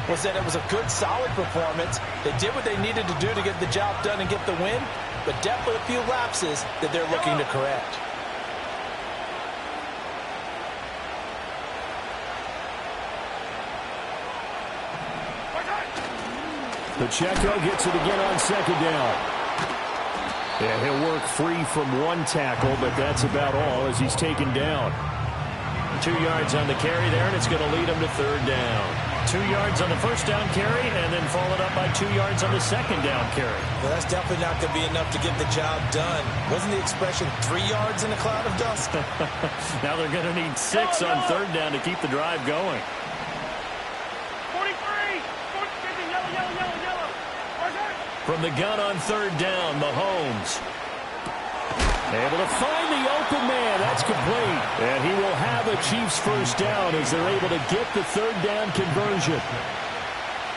was that it was a good, solid performance. They did what they needed to do to get the job done and get the win, but definitely a few lapses that they're looking to correct. Pacheco gets it again on second down. Yeah, he'll work free from one tackle, but that's about all as he's taken down. 2 yards on the carry there, and it's going to lead him to third down. 2 yards on the first down carry, and then followed up by 2 yards on the second down carry. Well, that's definitely not going to be enough to get the job done. Wasn't the expression 3 yards in a cloud of dust? Now they're going to need 6 on third down to keep the drive going. 43! Yellow. From the gun on third down, Mahomes. Able to find the open man. That's complete. And he will have a Chiefs first down as they're able to get the third down conversion.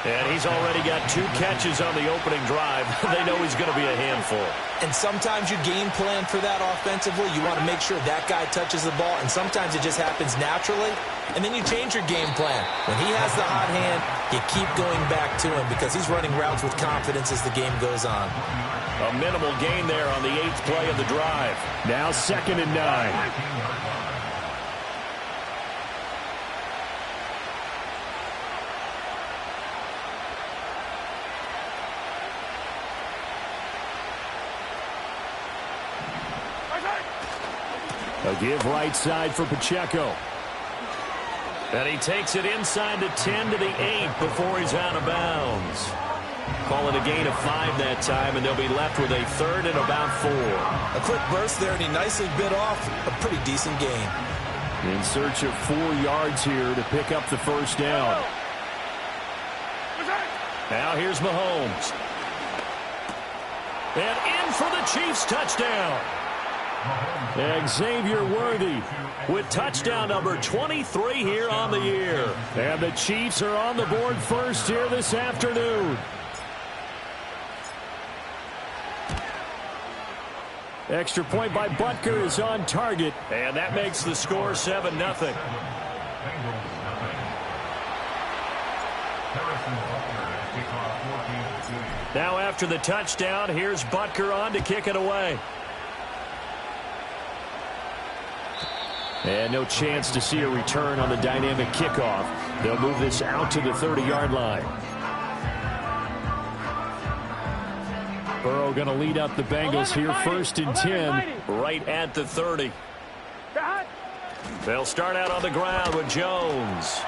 And he's already got 2 catches on the opening drive. They know he's going to be a handful. And sometimes you game plan for that offensively. You want to make sure that guy touches the ball, and sometimes it just happens naturally. And then you change your game plan. When he has the hot hand, you keep going back to him because he's running routes with confidence as the game goes on. A minimal gain there on the 8th play of the drive. Now 2nd and 9. A give right side for Pacheco. And he takes it inside the 10 to the 8 before he's out of bounds. Call it a gain of 5 that time, and they'll be left with a third and about 4. A quick burst there, and he nicely bit off a pretty decent gain. In search of 4 yards here to pick up the first down. Now here's Mahomes. And in for the Chiefs touchdown. Xavier Worthy with touchdown number 23 here on the year. And the Chiefs are on the board first here this afternoon. Extra point by Butker is on target. And that makes the score 7-0. Now after the touchdown, here's Butker on to kick it away. And no chance to see a return on the dynamic kickoff. They'll move this out to the 30-yard line. Burrow going to lead up the Bengals here, 1st and 10, right at the 30. They'll start out on the ground with Jones.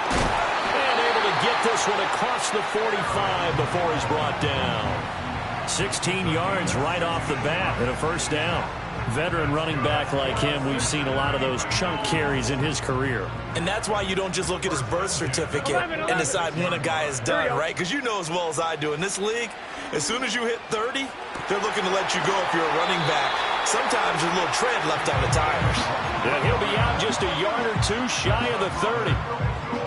And able to get this one across the 45 before he's brought down. 16 yards right off the bat and a first down. Veteran running back like him, we've seen a lot of those chunk carries in his career. And that's why you don't just look at his birth certificate and decide when a guy is done, right? Because you know as well as I do, in this league, as soon as you hit 30, they're looking to let you go if you're a running back. Sometimes there's a little tread left on the tires. And he'll be out just a yard or 2 shy of the 30.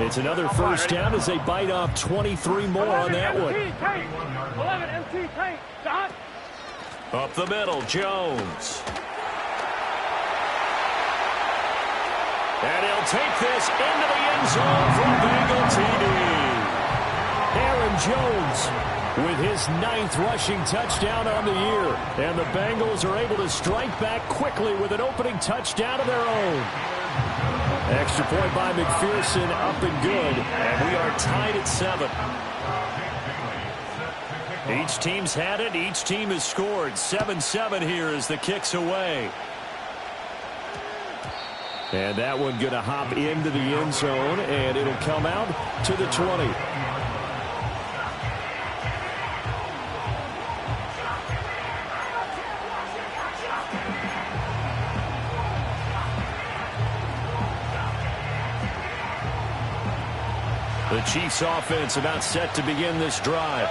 It's another first down as they bite off 23 more on that one. 11 MT tank. Up the middle, Jones. And he'll take this into the end zone for a Bengal TD. Aaron Jones with his 9th rushing touchdown on the year. And the Bengals are able to strike back quickly with an opening touchdown of their own. Extra point by McPherson, up and good. And we are tied at 7. Each team's had it. Each team has scored. 7-7 here as the kick's away. And that one going to hop into the end zone, and it'll come out to the 20. The Chiefs offense about set to begin this drive.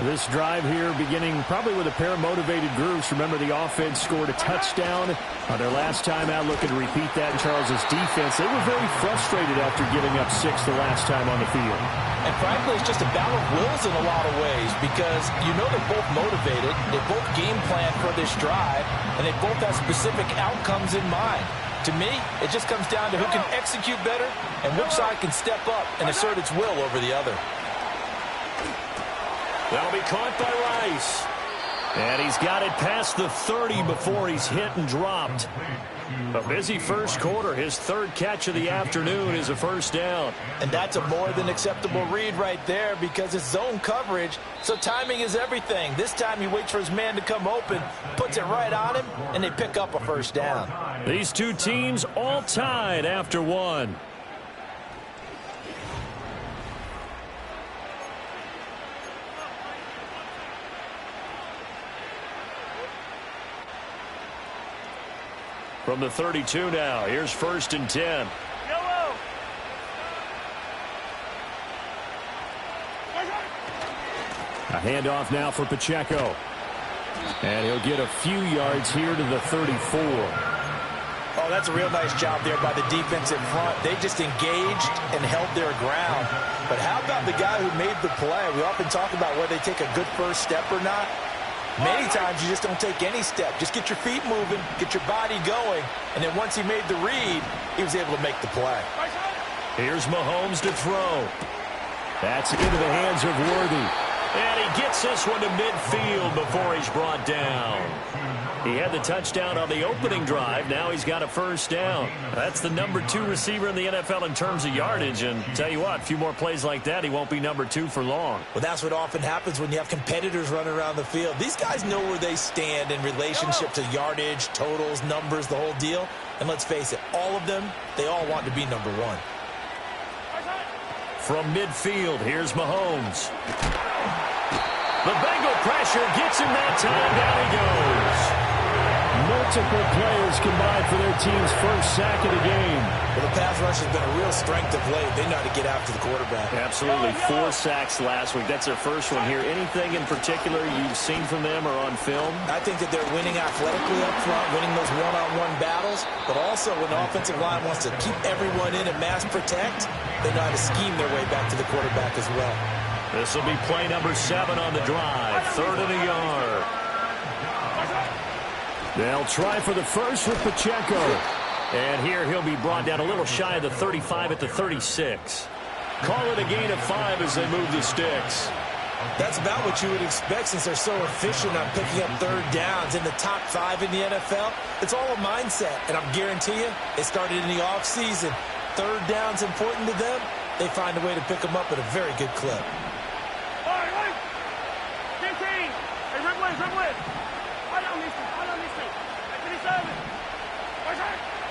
This drive here beginning probably with a pair of motivated groups. Remember, the offense scored a touchdown on their last time out, looking to repeat that in Charles' defense. They were very frustrated after giving up 6 the last time on the field. And frankly, it's just a battle of wills in a lot of ways because you know they're both motivated, they both game plan for this drive, and they both have specific outcomes in mind. To me, it just comes down to who can execute better and which side can step up and assert its will over the other. That'll be caught by Rice. And he's got it past the 30 before he's hit and dropped. A busy first quarter. His third catch of the afternoon is a first down. And that's a more than acceptable read right there because it's zone coverage, so timing is everything. This time he waits for his man to come open, puts it right on him, and they pick up a first down. These two teams all tied after one. From the 32 now, here's 1st and 10. Yellow. A handoff now for Pacheco. And he'll get a few yards here to the 34. Oh, that's a real nice job there by the defense in front. They just engaged and held their ground. But how about the guy who made the play? We often talk about whether they take a good first step or not. Many times you just don't take any step. Just get your feet moving, get your body going, and then once he made the read, he was able to make the play. Here's Mahomes to throw. That's into the hands of Worthy. And he gets this one to midfield before he's brought down. He had the touchdown on the opening drive. Now he's got a first down. That's the number 2 receiver in the NFL in terms of yardage. And tell you what, a few more plays like that, he won't be number 2 for long. Well, that's what often happens when you have competitors running around the field. These guys know where they stand in relationship to yardage, totals, numbers, the whole deal. And let's face it, all of them, they all want to be number 1. From midfield, here's Mahomes. The Bengal pressure gets him that time. Down he goes. Multiple players combined for their team's first sack of the game. Well, the pass rush has been a real strength of late. They know how to get after the quarterback. Absolutely. 4 sacks last week. That's their first one here. Anything in particular you've seen from them or on film? I think that they're winning athletically up front, winning those one-on-one battles, but also when the offensive line wants to keep everyone in and mass protect, they know how to scheme their way back to the quarterback as well. This will be play number 7 on the drive. 3rd and a yard. They'll try for the first with Pacheco. And here he'll be brought down a little shy of the 35 at the 36. Call it a gain of 5 as they move the sticks. That's about what you would expect since they're so efficient on picking up 3rd downs in the top 5 in the NFL. It's all a mindset, and I guarantee you, it started in the offseason. 3rd down's important to them. They find a way to pick them up at a very good clip.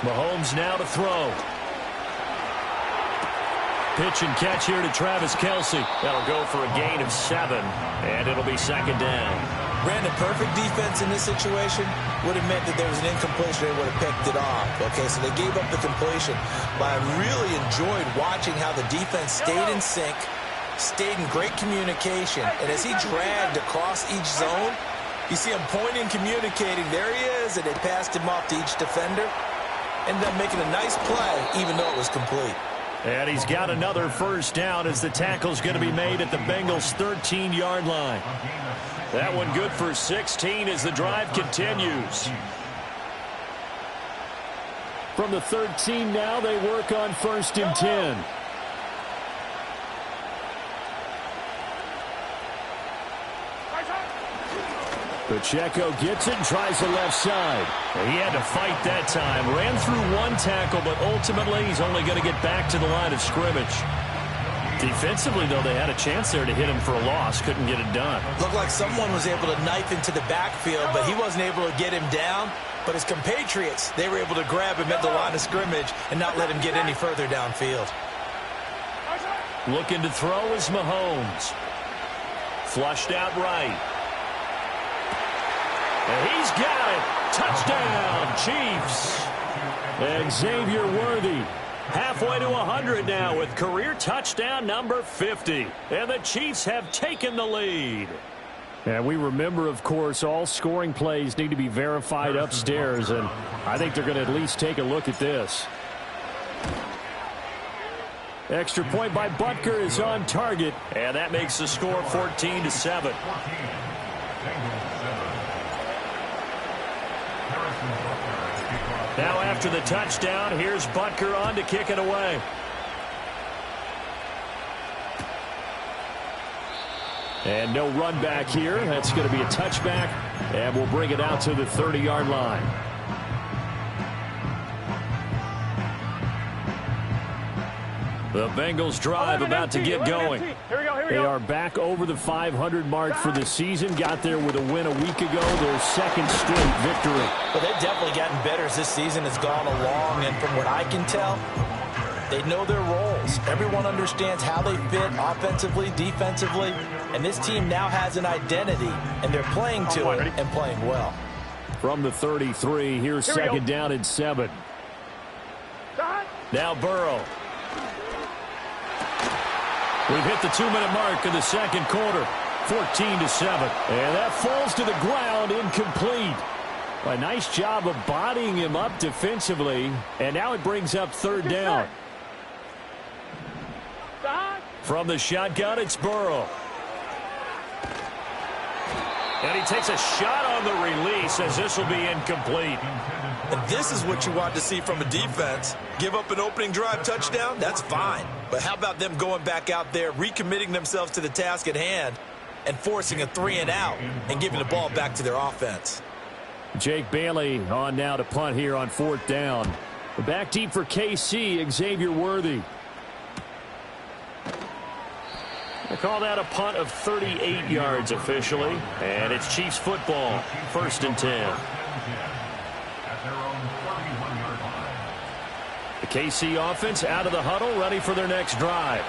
Mahomes now to throw. Pitch and catch here to Travis Kelce. That'll go for a gain of 7, and it'll be 2nd down. Brandon, perfect defense in this situation would have meant that there was an incompletion. They would have picked it off. Okay, so they gave up the completion. But I really enjoyed watching how the defense stayed in sync, stayed in great communication, and as he dragged across each zone, you see him pointing, communicating. There he is, and they passed him off to each defender. Ended up making a nice play, even though it was complete. And he's got another first down as the tackle's going to be made at the Bengals' 13-yard line. That one good for 16 as the drive continues. From the 13 now, they work on 1st and 10. Pacheco gets it and tries the left side. He had to fight that time. Ran through 1 tackle, but ultimately he's only going to get back to the line of scrimmage. Defensively, though, they had a chance there to hit him for a loss. Couldn't get it done. Looked like someone was able to knife into the backfield, but he wasn't able to get him down. But his compatriots, they were able to grab him at the line of scrimmage and not let him get any further downfield. Looking to throw is Mahomes. Flushed out right. And he's got it. Touchdown, Chiefs. And Xavier Worthy halfway to 100 now with career touchdown number 50. And the Chiefs have taken the lead. And we remember, of course, all scoring plays need to be verified upstairs, and I think they're going to at least take a look at this. Extra point by Butker is on target, and that makes the score 14-7. Now after the touchdown, here's Butker on to kick it away. And no run back here. That's going to be a touchback, and we'll bring it out to the 30-yard line. The Bengals drive about to get going. They are back over the 500 mark for the season. Got there with a win a week ago, their second straight victory. Well, they've definitely gotten better as this season has gone along, and from what I can tell, they know their roles. Everyone understands how they fit offensively, defensively, and this team now has an identity, and they're playing to it and playing well. From the 33, here's second down and 7. Now Burrow. We've hit the 2-minute mark in the second quarter, 14-7. And that falls to the ground, incomplete. A nice job of bodying him up defensively, and now it brings up third down. From the shotgun, it's Burrow. And he takes a shot on the release as this will be incomplete. And this is what you want to see from a defense. Give up an opening drive touchdown, that's fine. But how about them going back out there, recommitting themselves to the task at hand, and forcing a 3-and-out and giving the ball back to their offense. Jake Bailey on now to punt here on fourth down. Back deep for KC, Xavier Worthy. They call that a punt of 38 yards officially. And it's Chiefs football, 1st and 10. The KC offense out of the huddle, ready for their next drive.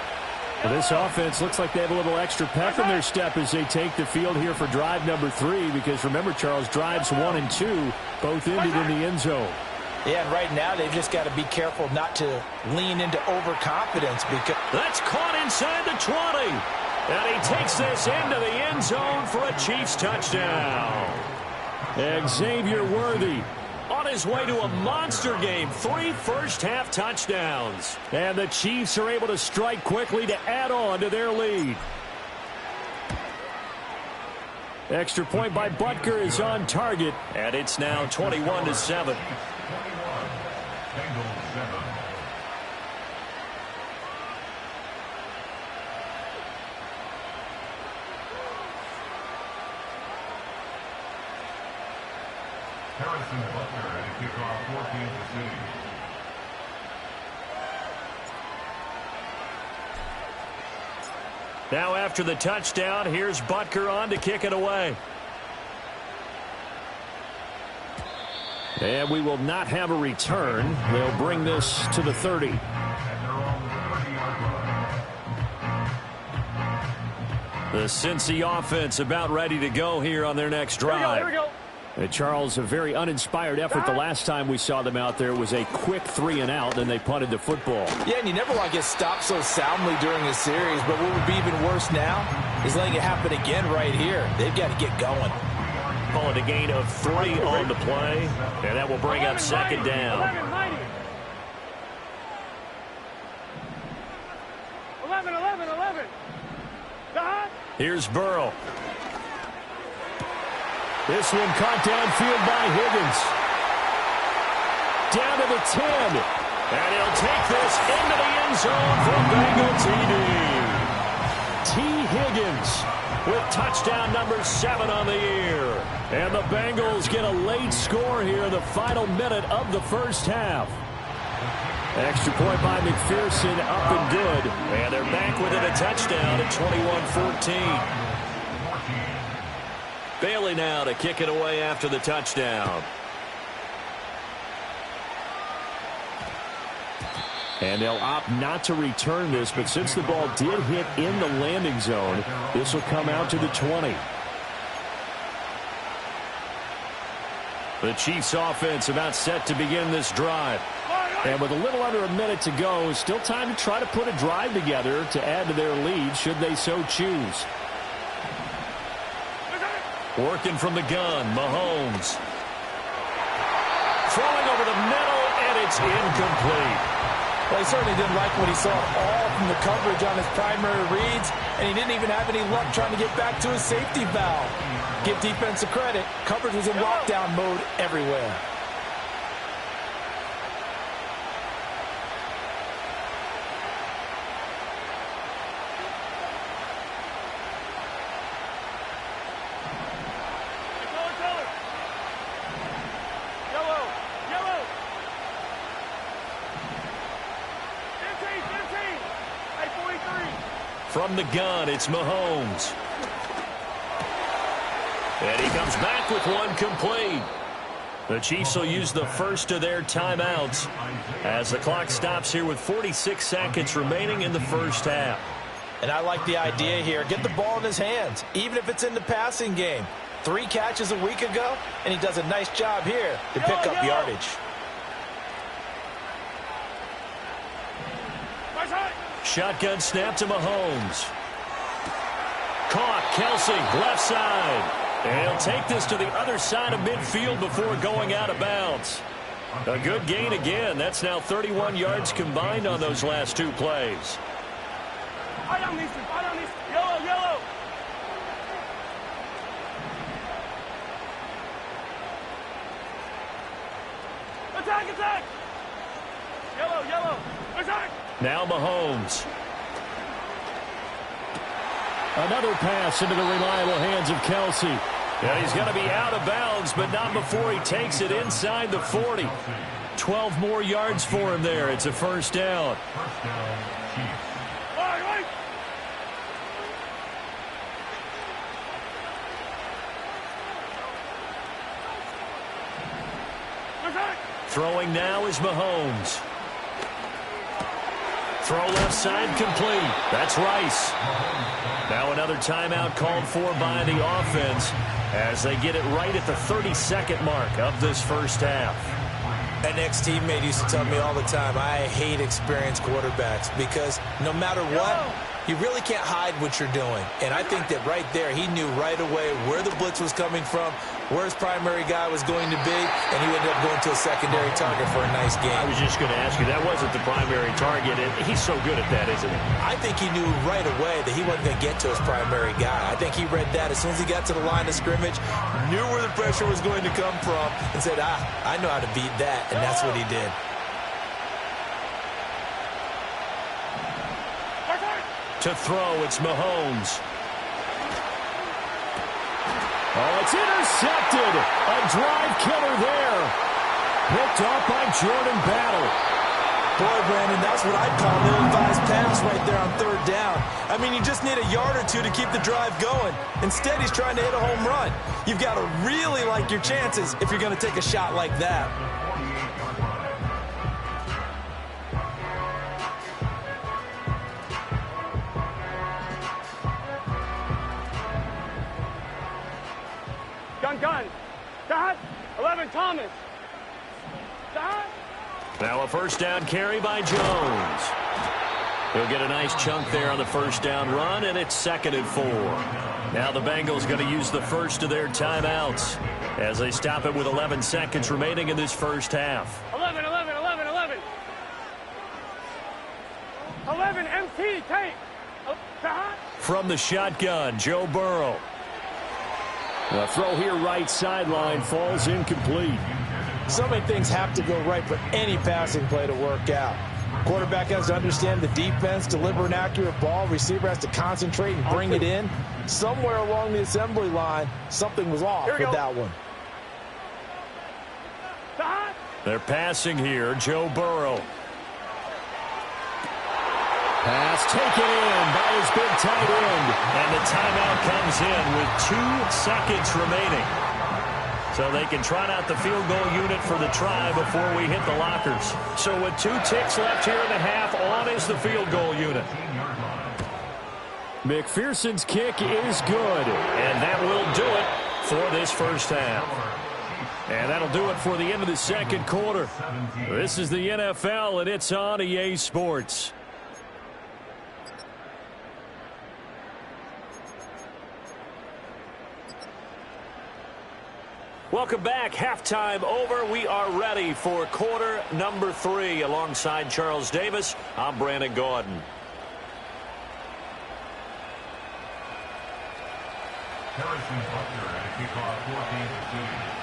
Well, this offense looks like they have a little extra pep in their step as they take the field here for drive number 3. Because remember, Charles, drives 1 and 2 both ended in the end zone. Yeah, and right now they've just got to be careful not to lean into overconfidence. Because that's caught inside the 20. And he takes this into the end zone for a Chiefs touchdown. Xavier Worthy on his way to a monster game. 3 first-half touchdowns. And the Chiefs are able to strike quickly to add on to their lead. Extra point by Butker is on target. And it's now 21-7. Now after the touchdown, here's Butker on to kick it away. And we will not have a return. They'll bring this to the 30. The Cincy offense about ready to go here on their next drive. Here we go. Charles, a very uninspired effort the last time we saw them out there was a quick 3-and-out, and they punted the football. Yeah, and you never want to get stopped so soundly during a series, but what would be even worse now is letting it happen again right here. They've got to get going. Call it a gain of 3 on the play, and that will bring up second down. 11. Here's Burrow. This one caught downfield by Higgins. Down to the 10. And he'll take this into the end zone for Bengal TD. T. Higgins with touchdown number 7 on the year. And the Bengals get a late score here in the final minute of the first half. Extra point by McPherson, up and good. And they're back within a touchdown at 21-14. Bailey now to kick it away after the touchdown. And they'll opt not to return this, but since the ball did hit in the landing zone, this will come out to the 20. The Chiefs offense about set to begin this drive. And with a little under a minute to go, still time to try to put a drive together to add to their lead should they so choose. Working from the gun, Mahomes. Throwing over the middle, and it's incomplete. Well, he certainly didn't like what he saw all from the coverage on his primary reads, and he didn't even have any luck trying to get back to his safety valve. Give defense a credit. Coverage was in lockdown mode everywhere. From the gun, it's Mahomes. And he comes back with one complete. The Chiefs will use the first of their timeouts as the clock stops here with 46 seconds remaining in the first half. And I like the idea here. Get the ball in his hands, even if it's in the passing game. 3 catches a week ago, and he does a nice job here to pick up yardage. Shotgun snap to Mahomes. Caught, Kelsey, left side. And he'll take this to the other side of midfield before going out of bounds. A good gain again. That's now 31 yards combined on those last 2 plays. Yellow, yellow. Attack, attack. Yellow, yellow. Attack. Now Mahomes. Another pass into the reliable hands of Kelsey. Yeah, he's going to be out of bounds, but not before he takes it inside the 40. 12 more yards for him there. It's a first down. Throwing now is Mahomes. Throw left side complete. That's Rice. Now another timeout called for by the offense as they get it right at the 32nd mark of this first half. An ex-teammate used to tell me all the time, I hate experienced quarterbacks because no matter what, you really can't hide what you're doing. And I think that right there, he knew right away where the blitz was coming from, where his primary guy was going to be, and he ended up going to a secondary target for a nice game. I was just going to ask you, that wasn't the primary target, and he's so good at that, isn't he? I think he knew right away that he wasn't going to get to his primary guy. I think he read that as soon as he got to the line of scrimmage, knew where the pressure was going to come from, and said, I know how to beat that, and that's what he did. To throw, it's Mahomes. Oh, it's intercepted. A drive killer there. Picked off by Jordan Battle. Boy, Brandon, that's what I'd call an ill-advised pass right there on 3rd down. I mean, you just need a yard or 2 to keep the drive going. Instead, he's trying to hit a home run. You've got to really like your chances if you're going to take a shot like that. Gun. Dot. 11, Thomas. Dot. Now a first down carry by Jones. He'll get a nice chunk there on the first down run, and it's 2nd and 4. Now the Bengals going to use the first of their timeouts as they stop it with 11 seconds remaining in this first half. 11. 11, MT, take. Dot. From the shotgun, Joe Burrow. The throw here right sideline falls incomplete. So many things have to go right for any passing play to work out. Quarterback has to understand the defense, deliver an accurate ball. Receiver has to concentrate and bring it in. Somewhere along the assembly line, something was off with that one. They're passing here, Joe Burrow. Pass taken in by his big tight end. And the timeout comes in with 2 seconds remaining. So they can trot out the field goal unit for the try before we hit the lockers. So with 2 ticks left here in the half, on is the field goal unit. McPherson's kick is good. And that will do it for this first half. And that'll do it for the end of the second quarter. This is the NFL, and it's on EA Sports. Welcome back. Halftime over. We are ready for quarter number 3. Alongside Charles Davis, I'm Brandon Gaudin. Harrison Butler at kickoff 14-2.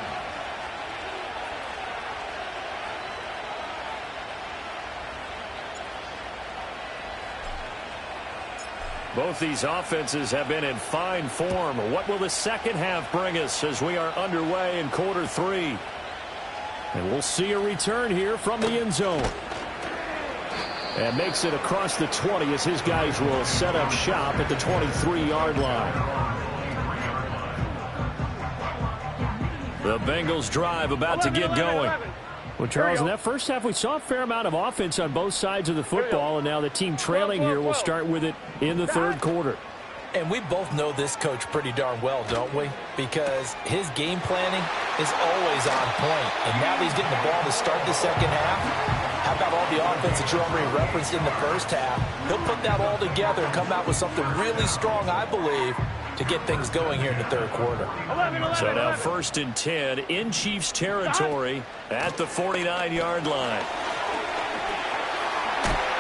Both these offenses have been in fine form. What will the second half bring us as we are underway in quarter 3? And we'll see a return here from the end zone. And makes it across the 20 as his guys will set up shop at the 23-yard line. The Bengals drive about to get going. Well, Charles, in that first half, we saw a fair amount of offense on both sides of the football, and now the team trailing here will start with it in the third quarter. And we both know this coach pretty darn well, don't we? Because his game planning is always on point. And now that he's getting the ball to start the second half, how about all the offense that you already referenced in the first half? He'll put that all together and come out with something really strong, I believe, to get things going here in the third quarter. So now 1st and 10 in Chiefs territory at the 49-yard line.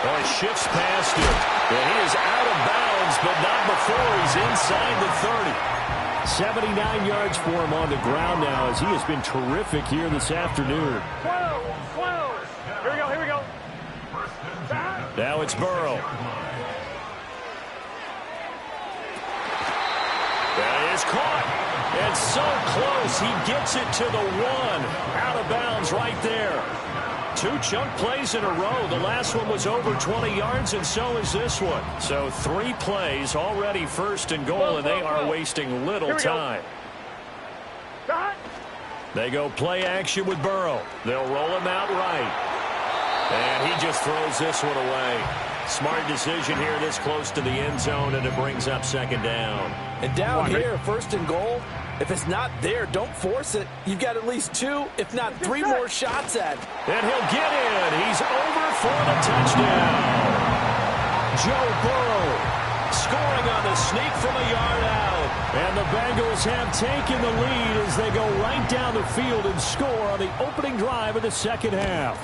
Well, he shifts past it. And he is out of bounds, but not before he's inside the 30. 79 yards for him on the ground now as he has been terrific here this afternoon. 12. Here we go. Now it's Burrow. That is caught. And so close. He gets it to the 1. Out of bounds right there. 2 chunk plays in a row. The last one was over 20 yards, and so is this one. So 3 plays already 1st and goal, and they are wasting little time. They go play action with Burrow. They'll roll him out right. And he just throws this one away. Smart decision here this close to the end zone, and it brings up 2nd down. And down here, 1st and goal, if it's not there, don't force it. You've got at least 2, if not 3 more shots at it. And he'll get in. He's over for the touchdown. Joe Burrow scoring on the sneak from a yard out. And the Bengals have taken the lead as they go right down the field and score on the opening drive of the second half.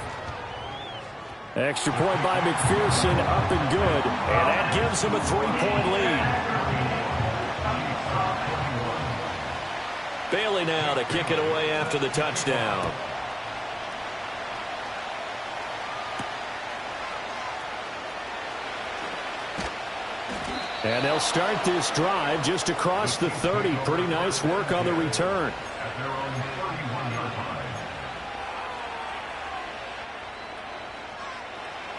Extra point by McPherson, up and good. And that gives them a 3-point lead. Bailey now to kick it away after the touchdown. And they'll start this drive just across the 30. Pretty nice work on the return. At their own 31-yard line.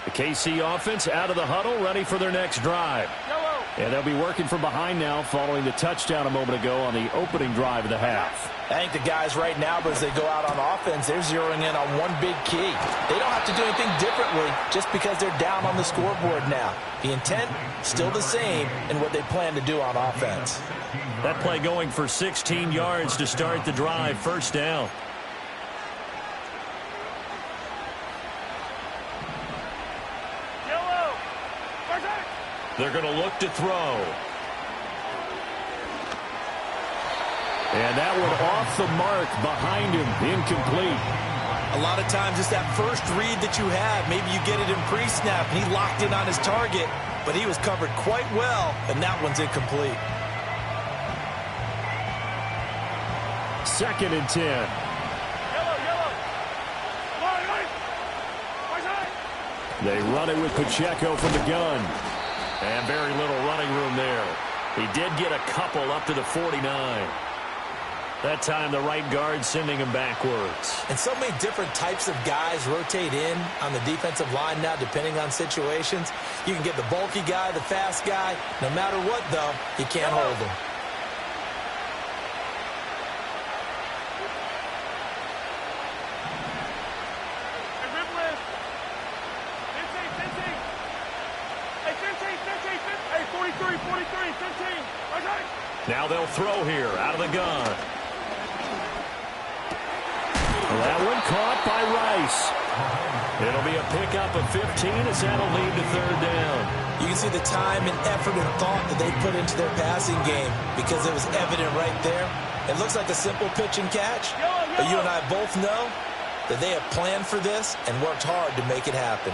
The KC offense out of the huddle, ready for their next drive. And they'll be working from behind now following the touchdown a moment ago on the opening drive of the half. I think the guys right now, but as they go out on offense, they're zeroing in on one big key. They don't have to do anything differently just because they're down on the scoreboard now. The intent, still the same in what they plan to do on offense. That play going for 16 yards to start the drive, 1st down. They're going to look to throw. And that one off the mark behind him, incomplete. A lot of times it's that first read that you have. Maybe you get it in pre-snap, and he locked in on his target, but he was covered quite well, and that one's incomplete. 2nd and 10. They run it with Pacheco from the gun. And very little running room there. He did get a couple up to the 49. That time the right guard sending him backwards. And so many different types of guys rotate in on the defensive line now depending on situations. You can get the bulky guy, the fast guy. No matter what, though, you can't hold him. Now they'll throw here out of the gun. That one caught by Rice. It'll be a pickup of 15 as that'll lead to 3rd down. You can see the time and effort and thought that they put into their passing game because it was evident right there. It looks like a simple pitch and catch, but you and I both know that they have planned for this and worked hard to make it happen.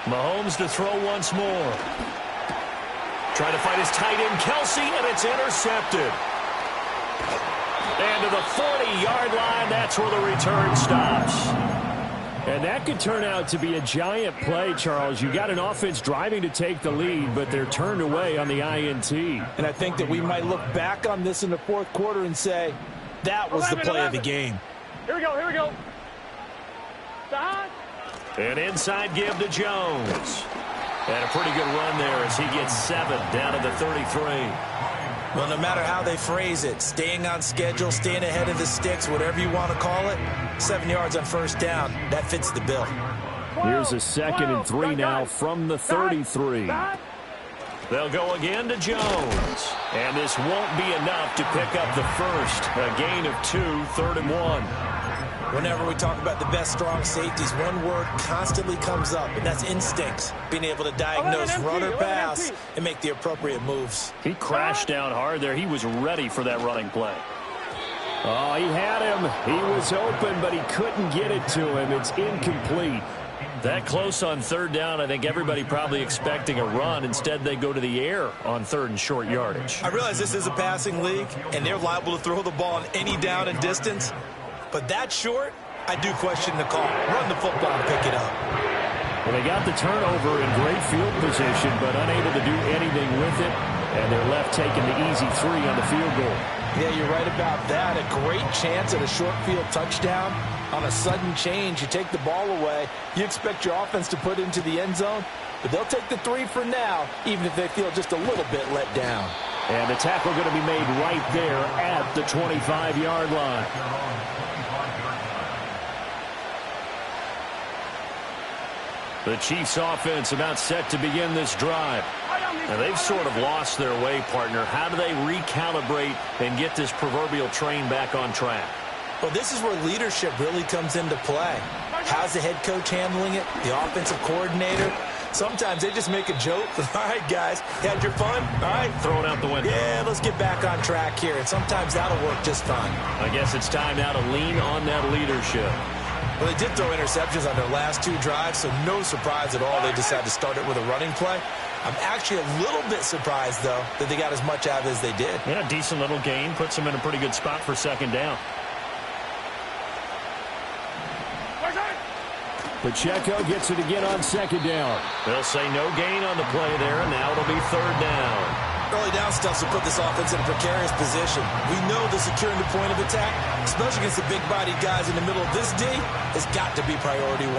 Mahomes to throw once more. Trying to find his tight end, Kelsey, and it's intercepted. And to the 40-yard line, that's where the return stops. And that could turn out to be a giant play, Charles. You got an offense driving to take the lead, but they're turned away on the INT. And I think that we might look back on this in the fourth quarter and say, that was the play of the game. Here we go, here we go. An inside give to Jones. And a pretty good run there as he gets 7 down to the 33. Well, no matter how they phrase it, staying on schedule, staying ahead of the sticks, whatever you want to call it, 7 yards on first down, that fits the bill. Here's a 2nd and 3 now from the 33. They'll go again to Jones. And this won't be enough to pick up the first. A gain of 2, 3rd and 1. Whenever we talk about the best strong safeties, one word constantly comes up, and that's instincts. Being able to diagnose run or pass and make the appropriate moves. He crashed down hard there. He was ready for that running play. Oh, he had him. He was open, but he couldn't get it to him. It's incomplete. That close on 3rd down, I think everybody probably expecting a run. Instead, they go to the air on 3rd and short yardage. I realize this is a passing league, and they're liable to throw the ball on any down and distance. But that short, I do question the call. Run the football and pick it up. Well, they got the turnover in great field position, but unable to do anything with it. And they're left taking the easy 3 on the field goal. Yeah, you're right about that. A great chance at a short field touchdown. On a sudden change, you take the ball away. You expect your offense to put into the end zone, but they'll take the 3 for now, even if they feel just a little bit let down. And the tackle going to be made right there at the 25-yard line. The Chiefs offense about set to begin this drive. Now they've sort of lost their way, partner. How do they recalibrate and get this proverbial train back on track? Well, this is where leadership really comes into play. How's the head coach handling it? The offensive coordinator? Sometimes they just make a joke. All right, guys, you had your fun? All right. Throw it out the window. Yeah, let's get back on track here. And sometimes that'll work just fine. I guess it's time now to lean on that leadership. Well, they did throw interceptions on their last 2 drives, so no surprise at all they decided to start it with a running play. I'm actually a little bit surprised, though, that they got as much out of it as they did. Yeah, decent little gain. Puts them in a pretty good spot for 2nd down. Pacheco gets it again on 2nd down. They'll say no gain on the play there, and now it'll be 3rd down. Early down stuff will put this offense in a precarious position. We know the securing the point of attack, especially against the big-bodied guys in the middle of this D, has got to be priority 1.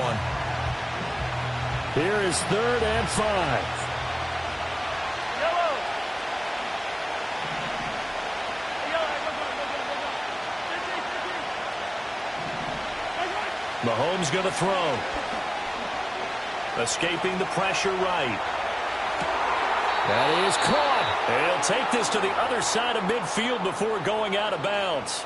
Here is 3rd and 5. Mahomes going to throw. Escaping the pressure right. That is caught. They'll take this to the other side of midfield before going out of bounds.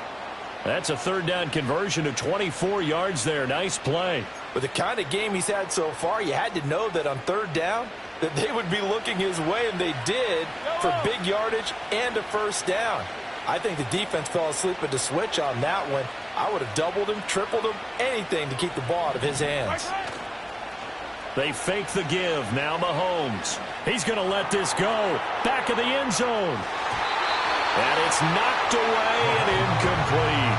That's a 3rd down conversion of 24 yards there. Nice play. With the kind of game he's had so far, you had to know that on 3rd down that they would be looking his way, and they did, for big yardage and a first down. I think the defense fell asleep at the switch on that one. I would have doubled him, tripled him, anything to keep the ball out of his hands. They fake the give. Now Mahomes. He's going to let this go. Back of the end zone. And it's knocked away and incomplete.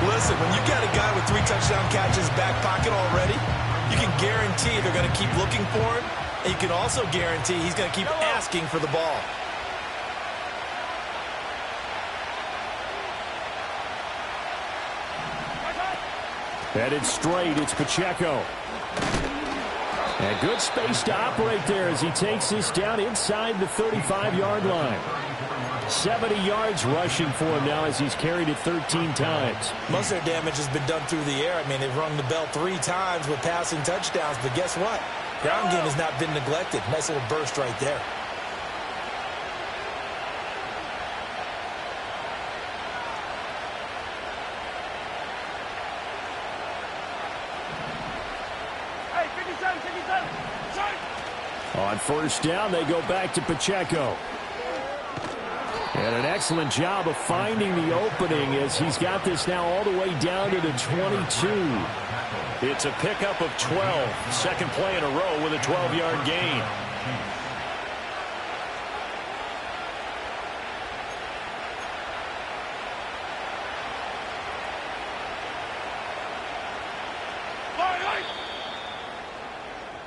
Listen, when you got a guy with 3 touchdown catches back pocket already, you can guarantee they're going to keep looking for him, and you can also guarantee he's going to keep asking for the ball. Headed straight, it's Pacheco. And good space to operate there as he takes this down inside the 35-yard line. 70 yards rushing for him now as he's carried it 13 times. Most of their damage has been done through the air. I mean, they've rung the bell 3 times with passing touchdowns, but guess what? Ground game has not been neglected. Nice little burst right there. On first down, they go back to Pacheco. And an excellent job of finding the opening as he's got this now all the way down to the 22. It's a pickup of 12. Second play in a row with a 12-yard gain.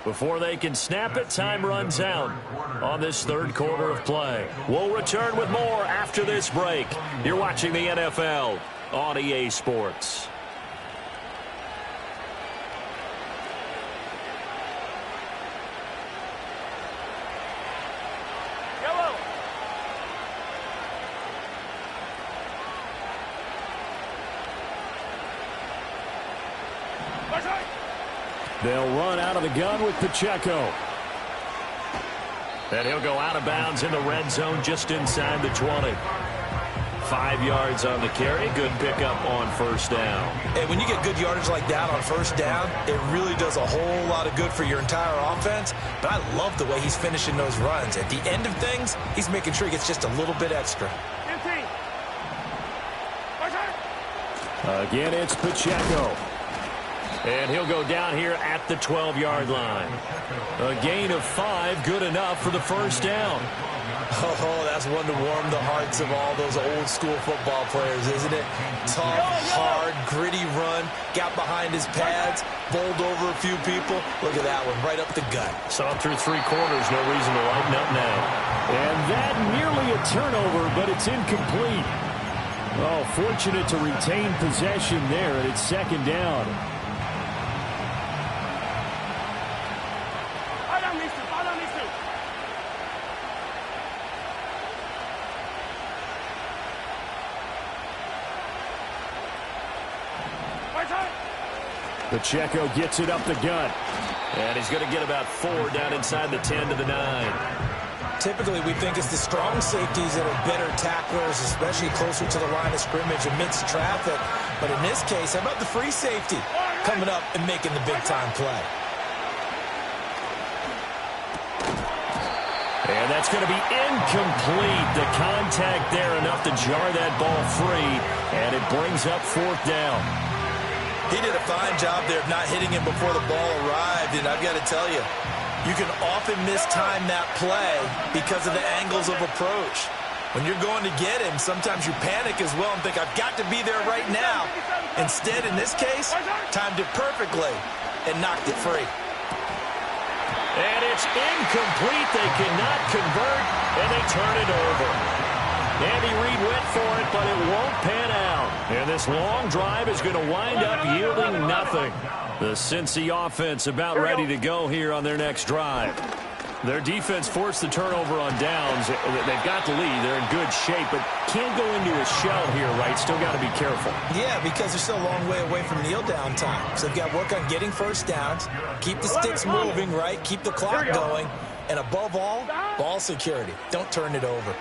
Before they can snap it, time runs out on this third quarter of play. We'll return with more after this break. You're watching the NFL on EA Sports. They'll run out of the gun with Pacheco. And he'll go out of bounds in the red zone just inside the 20. 5 yards on the carry. Good pickup on first down. Hey, when you get good yardage like that on first down, it really does a whole lot of good for your entire offense. But I love the way he's finishing those runs. At the end of things, he's making sure he gets just a little bit extra. Again, it's Pacheco. And he'll go down here at the 12-yard line. A gain of 5, good enough for the first down. Oh, that's one to warm the hearts of all those old-school football players, isn't it? Tough, hard, gritty run, got behind his pads, bowled over a few people. Look at that one, right up the gut. Saw through 3 quarters, no reason to lighten up now. And that nearly a turnover, but it's incomplete. Oh, fortunate to retain possession there, and it's second down. Pacheco gets it up the gut. And he's going to get about 4 down inside the 10 to the 9. Typically, we think it's the strong safeties that are better tacklers, especially closer to the line of scrimmage amidst traffic. But in this case, how about the free safety coming up and making the big-time play? And that's going to be incomplete. The contact there enough to jar that ball free, and it brings up 4th down. He did a fine job there of not hitting him before the ball arrived, and I've got to tell you, you can often mistime that play because of the angles of approach. When you're going to get him, sometimes you panic as well and think, I've got to be there right now. Instead, in this case, timed it perfectly and knocked it free. And it's incomplete. They cannot convert, and they turn it over. Andy Reid went for it, but it won't pan out. And this long drive is going to wind up yielding nothing. The Cincy offense about ready to go here on their next drive. Their defense forced the turnover on downs. They've got the lead. They're in good shape, but can't go into a shell here, right? Still got to be careful. Yeah, because they're still a long way away from kneel down time. So they've got to work on getting first downs, keep the sticks moving, right? Keep the clock going. And above all, ball security. Don't turn it over.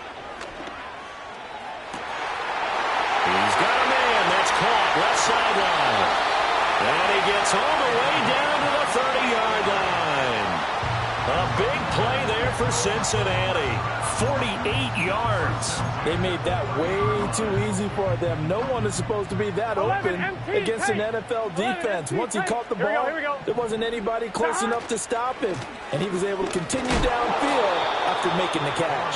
He's got a man. That's caught. Left sideline. And he gets all the way down to the 30-yard line. A big play there for Cincinnati. 48 yards. They made that way too easy for them. No one is supposed to be that open against an NFL defense. Once he caught the ball, there wasn't anybody close enough to stop him. And he was able to continue downfield after making the catch.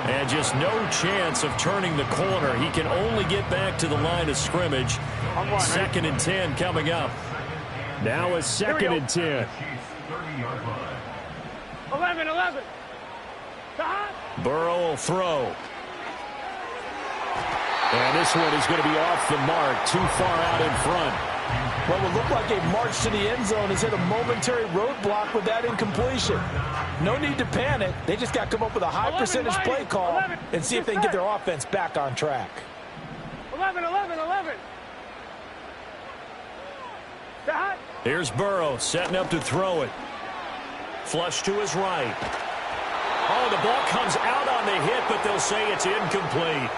And just no chance of turning the corner. He can only get back to the line of scrimmage. 2nd and 10 coming up. Now a 2nd and 10. 11. Burrow will throw. And this one is going to be off the mark, too far out in front. What would look like a march to the end zone has hit a momentary roadblock with that incompletion. No need to panic. They just got to come up with a high percentage play call and see if they can get their offense back on track. 11. Here's Burrow setting up to throw it. Flush to his right. Oh, the ball comes out on the hit, but they'll say it's incomplete.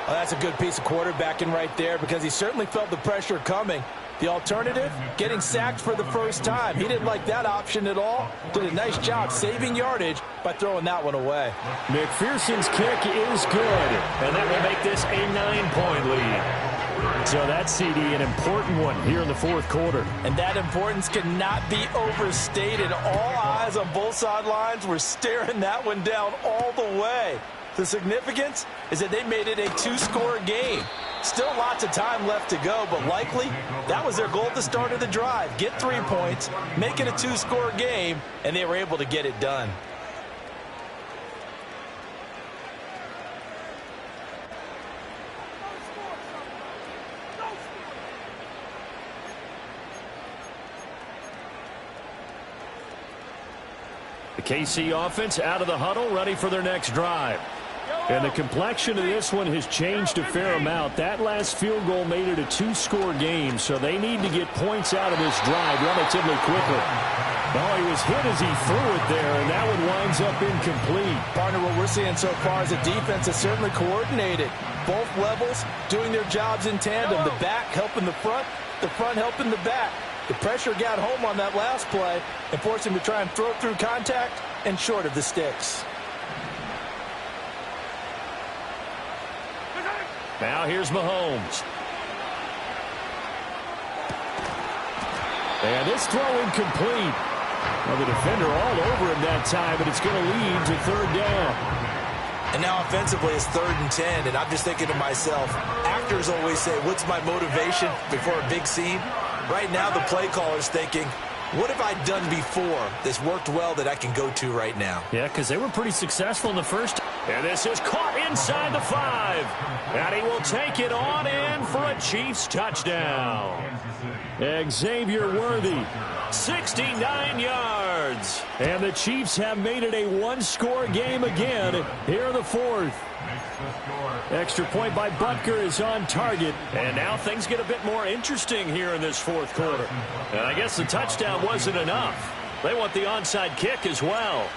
Well, that's a good piece of quarterbacking right there because he certainly felt the pressure coming. The alternative, getting sacked for the first time. He didn't like that option at all. Did a nice job saving yardage by throwing that one away. McPherson's kick is good, and that will make this a 9-point lead. So that's, CD, an important one here in the fourth quarter. And that importance cannot be overstated. All eyes on both sidelines were staring that one down all the way. The significance is that they made it a 2-score game. Still lots of time left to go, but likely that was their goal at the start of the drive. Get 3 points, make it a 2-score game, and they were able to get it done. The KC offense out of the huddle, ready for their next drive. And the complexion of this one has changed a fair amount. That last field goal made it a 2-score game, so they need to get points out of this drive relatively quickly. Oh, he was hit as he threw it there, and that one winds up incomplete. Partner, what we're seeing so far is the defense is certainly coordinated. Both levels doing their jobs in tandem. The back helping the front helping the back. The pressure got home on that last play and forced him to try and throw through contact and short of the sticks. Now here's Mahomes. And this throw incomplete. Well, the defender all over him that time, but it's going to lead to third down. And now offensively it's 3rd and 10, and I'm just thinking to myself, actors always say, what's my motivation before a big scene? Right now the play caller's thinking, what have I done before that's worked well that I can go to right now? Yeah, because they were pretty successful in the first. And this is caught inside the 5. And he will take it on in for a Chiefs touchdown. Xavier Worthy, 69 yards. And the Chiefs have made it a 1-score game again here in the fourth. Extra point by Butker is on target. And now things get a bit more interesting here in this fourth quarter. And I guess the touchdown wasn't enough. They want the onside kick as well.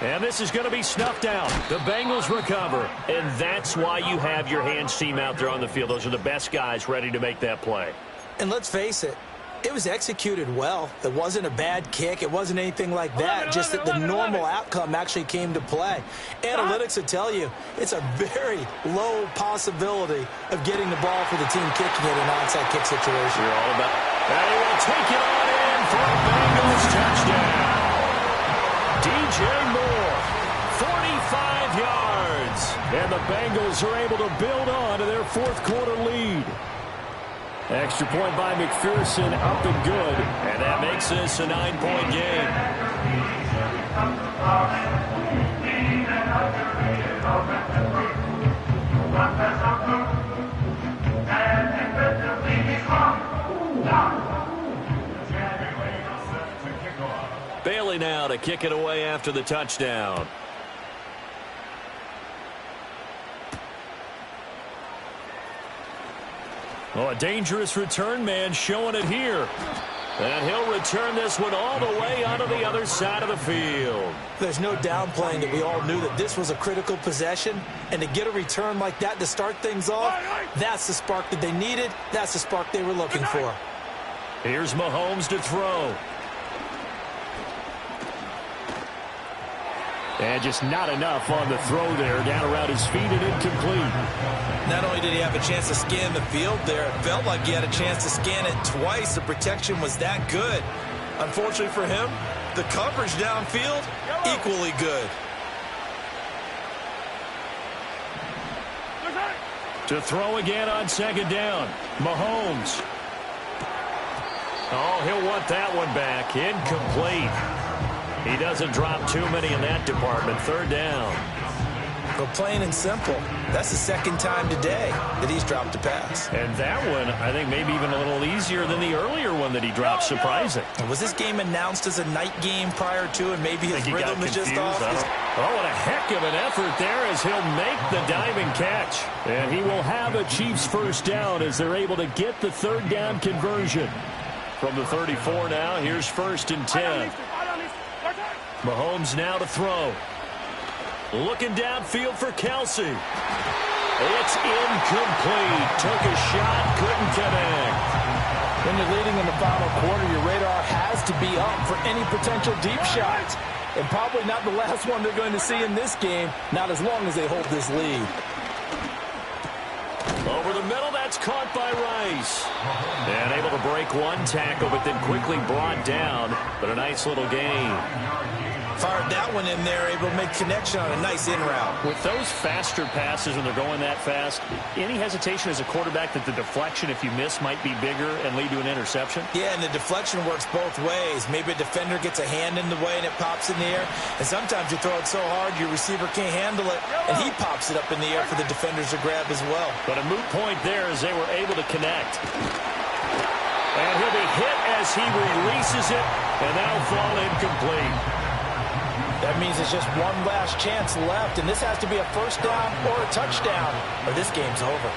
And this is going to be snuffed out. The Bengals recover. And that's why you have your hands team out there on the field. Those are the best guys ready to make that play. And let's face it, it was executed well. It wasn't a bad kick. It wasn't anything like that. Just that the normal outcome actually came to play. Analytics will tell you it's a very low possibility of getting the ball for the team kicking it in an onside kick situation. You're all about. And he will take it on in for a Bengals touchdown. DJ Moore, 45 yards. And the Bengals are able to build on to their fourth quarter lead. Extra point by McPherson, up and good. And that makes this a 9-point game. Bailey now to kick it away after the touchdown. Oh, a dangerous return man showing it here. And he'll return this one all the way onto the other side of the field. There's no downplaying that we all knew that this was a critical possession. And to get a return like that to start things off, that's the spark that they needed. That's the spark they were looking for. Here's Mahomes to throw. And just not enough on the throw there. Down around his feet and incomplete. Not only did he have a chance to scan the field there, it felt like he had a chance to scan it twice. The protection was that good. Unfortunately for him, the coverage downfield, equally good. To throw again on second down. Mahomes. Oh, he'll want that one back. Incomplete. He doesn't drop too many in that department. Third down. But plain and simple, that's the second time today that he's dropped a pass. And that one, I think, maybe even a little easier than the earlier one that he dropped. Surprising. Was this game announced as a night game prior to, and maybe his rhythm is just off? Oh, what a heck of an effort there as he'll make the diving catch. And he will have a Chiefs first down as they're able to get the third down conversion. From the 34 now, here's 1st and 10. Mahomes now to throw. Looking downfield for Kelsey. It's incomplete. Took a shot, couldn't connect. When you're leading in the final quarter, your radar has to be up for any potential deep shots. And probably not the last one they're going to see in this game, not as long as they hold this lead. Over the middle, that's caught by Rice. And able to break one tackle, but then quickly brought down. But a nice little gain. Fired that one in there, able to make connection on a nice in route. With those faster passes when they're going that fast, any hesitation as a quarterback that the deflection, if you miss, might be bigger and lead to an interception? Yeah, and the deflection works both ways. Maybe a defender gets a hand in the way and it pops in the air. And sometimes you throw it so hard your receiver can't handle it, and he pops it up in the air for the defenders to grab as well. But a moot point there as they were able to connect. And he'll be hit as he releases it, and that'll fall incomplete. That means it's just one last chance left, and this has to be a first down or a touchdown, or this game's over.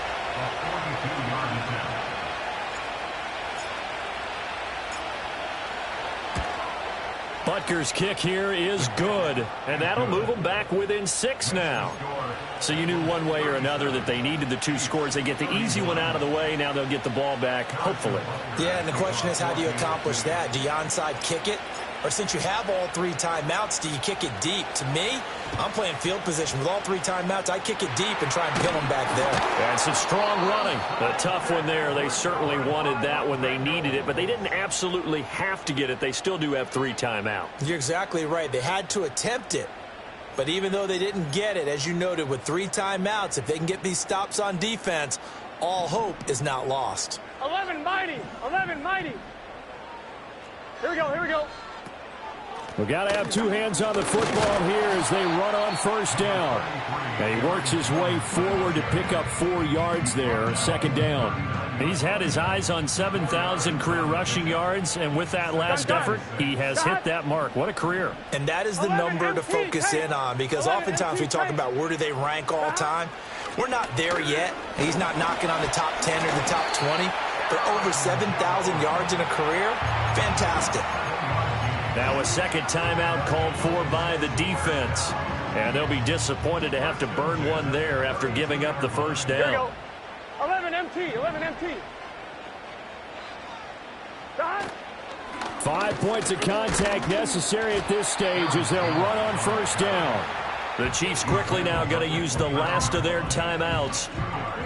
Butker's kick here is good, and that'll move them back within 6 now. So you knew one way or another that they needed the 2 scores. They get the easy one out of the way. Now they'll get the ball back, hopefully. Yeah, and the question is, how do you accomplish that? Do you onside kick it? Or since you have all 3 timeouts, do you kick it deep? To me, I'm playing field position. With all 3 timeouts, I kick it deep and try and pin them back there. And some strong running. A tough one there. They certainly wanted that when they needed it, but they didn't absolutely have to get it. They still do have 3 timeouts. You're exactly right. They had to attempt it. But even though they didn't get it, as you noted, with 3 timeouts, if they can get these stops on defense, all hope is not lost. 11 mighty. 11 mighty. Here we go. Here we go. We've got to have 2 hands on the football here as they run on first down. And he works his way forward to pick up 4 yards there, second down. He's had his eyes on 7,000 career rushing yards, and with that last effort, he has hit that mark. What a career. And that is the number to focus in on, because oftentimes we talk about where do they rank all time. We're not there yet. He's not knocking on the top 10 or the top 20, but over 7,000 yards in a career, fantastic. Now a second timeout called for by the defense. And they'll be disappointed to have to burn one there after giving up the first down. Here we go. 11 MT. 11 MT. Done. 5 points of contact necessary at this stage as they'll run on first down. The Chiefs quickly now going to use the last of their timeouts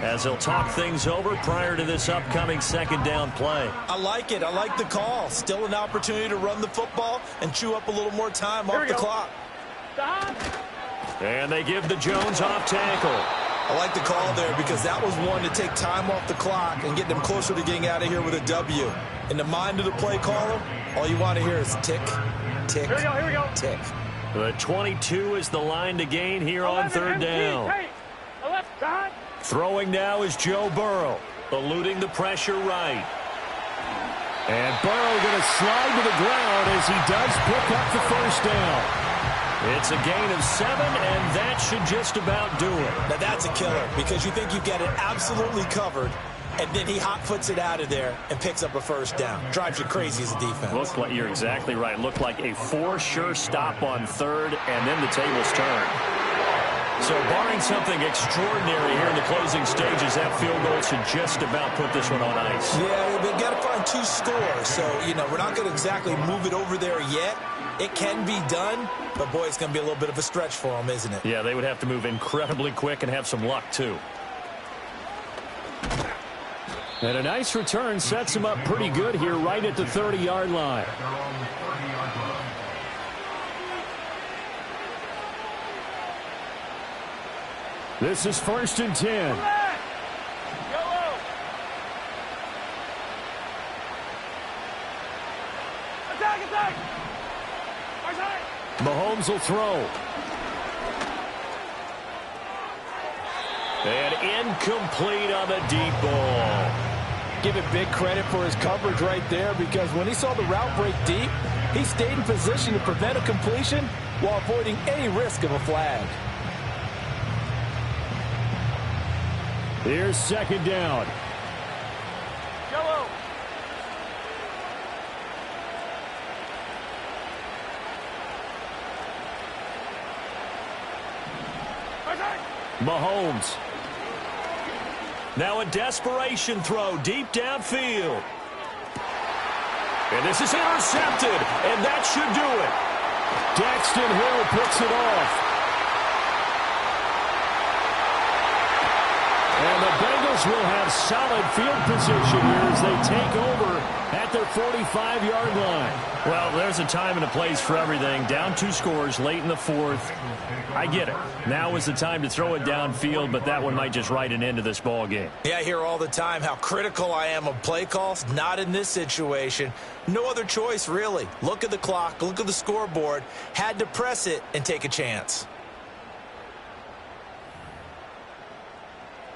as they'll talk things over prior to this upcoming second down play. I like it. I like the call. Still an opportunity to run the football and chew up a little more time off the clock. Done. And they give the Jones off tackle. I like the call there because that was one to take time off the clock and get them closer to getting out of here with a W. In the mind of the play caller, all you want to hear is tick, tick, Here we go. tick. The 22 is the line to gain here on third down. Throwing now is Joe Burrow, eluding the pressure right. And Burrow going to slide to the ground as he does pick up the first down. It's a gain of 7, and that should just about do it. Now that's a killer because you think you get it absolutely covered, and then he hot-foots it out of there and picks up a first down. Drives you crazy as a defense. Looked like, you're exactly right. Looked like a for-sure stop on third, and then the tables turn. So barring something extraordinary here in the closing stages, that field goal should just about put this one on ice. Yeah, they've got to find 2 scores. So, we're not going to exactly move it over there yet. It can be done, but, boy, it's going to be a little bit of a stretch for them, isn't it? Yeah, they would have to move incredibly quick and have some luck, too. And a nice return sets him up pretty good here right at the 30-yard line. This is 1st and 10. Mahomes will throw. And incomplete on the deep ball. Give it big credit for his coverage right there because when he saw the route break deep, he stayed in position to prevent a completion while avoiding any risk of a flag. Here's second down. Yellow. Mahomes. Now a desperation throw deep downfield. And this is intercepted, and that should do it. Daxton Hill picks it off. And the Bengals will have solid field position here as they take over at their 45-yard line. Well, there's a time and a place for everything. Down 2 scores late in the fourth. I get it. Now is the time to throw it downfield, but that one might just write an end to this ball game. Yeah, I hear all the time how critical I am of play calls. Not in this situation. No other choice, really. Look at the clock. Look at the scoreboard. Had to press it and take a chance.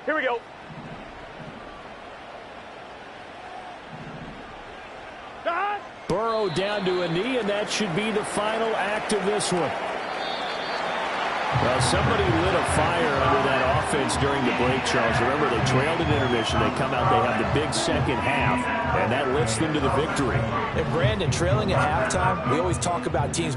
Here we go. Burrow down to a knee, and that should be the final act of this one. Well, somebody lit a fire under that offense during the break, Charles. Remember, they trailed at intermission. They come out, they have the big second half, and that lifts them to the victory. And Brandon, trailing at halftime, we always talk about teams